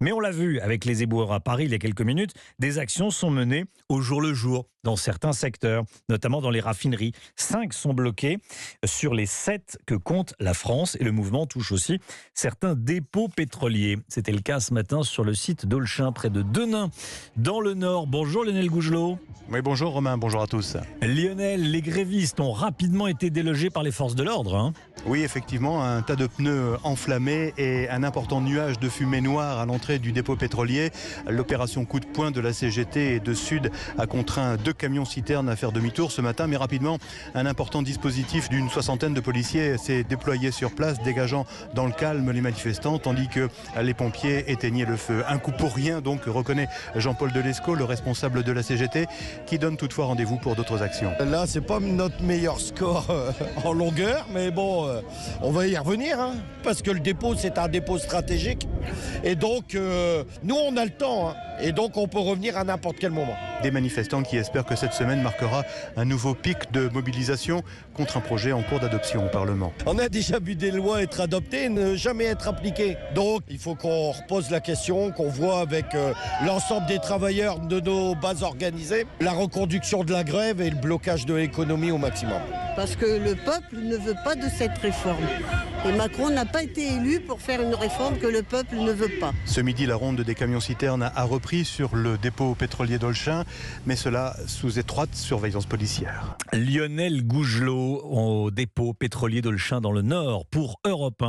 Mais on l'a vu avec les éboueurs à Paris il y a quelques minutes, des actions sont menées au jour le jour dans certains secteurs, notamment dans les raffineries. 5 sont bloqués sur les 7 que compte la France et le mouvement touche aussi certains dépôts pétroliers. C'était le cas ce matin sur le site d'Olchin, près de Denain, dans le Nord. Bonjour Lionel Gougelot. Oui, bonjour Romain, bonjour à tous. Lionel, les grévistes ont rapidement été délogés par les forces de l'ordre. Oui, effectivement, un tas de pneus enflammés et un important nuage de fumée noire à l'entrée du dépôt pétrolier. L'opération coup de poing de la CGT et de Sud a contraint 2 camions-citernes à faire demi-tour ce matin, mais rapidement, un important dispositif d'une 60aine de policiers s'est déployé sur place, dégageant dans le calme les manifestants, tandis que les pompiers éteignaient le feu. Un coup pour rien, donc, reconnaît Jean-Paul Delescaux, le responsable de la CGT, qui donne toutefois rendez-vous pour d'autres actions. Là, c'est pas notre meilleur score en longueur, mais bon, on va y revenir, parce que le dépôt, c'est un dépôt stratégique. Et donc, nous, on a le temps, et donc on peut revenir à n'importe quel moment. Des manifestants qui espèrent que cette semaine marquera un nouveau pic de mobilisation contre un projet en cours d'adoption au Parlement. On a déjà vu des lois être adoptées et ne jamais être appliquées. Donc, il faut qu'on repose la question, qu'on voit avec l'ensemble des travailleurs de nos bases organisées, la reconduction de la grève et le blocage de l'économie au maximum. Parce que le peuple ne veut pas de cette réforme. Et Macron n'a pas été élu pour faire une réforme que le peuple ne veut pas. Ce midi, la ronde des camions-citernes a repris sur le dépôt pétrolier d'Olchin, mais cela sous étroite surveillance policière. Lionel Gougelot au dépôt pétrolier d'Olchin dans le Nord pour Europe 1.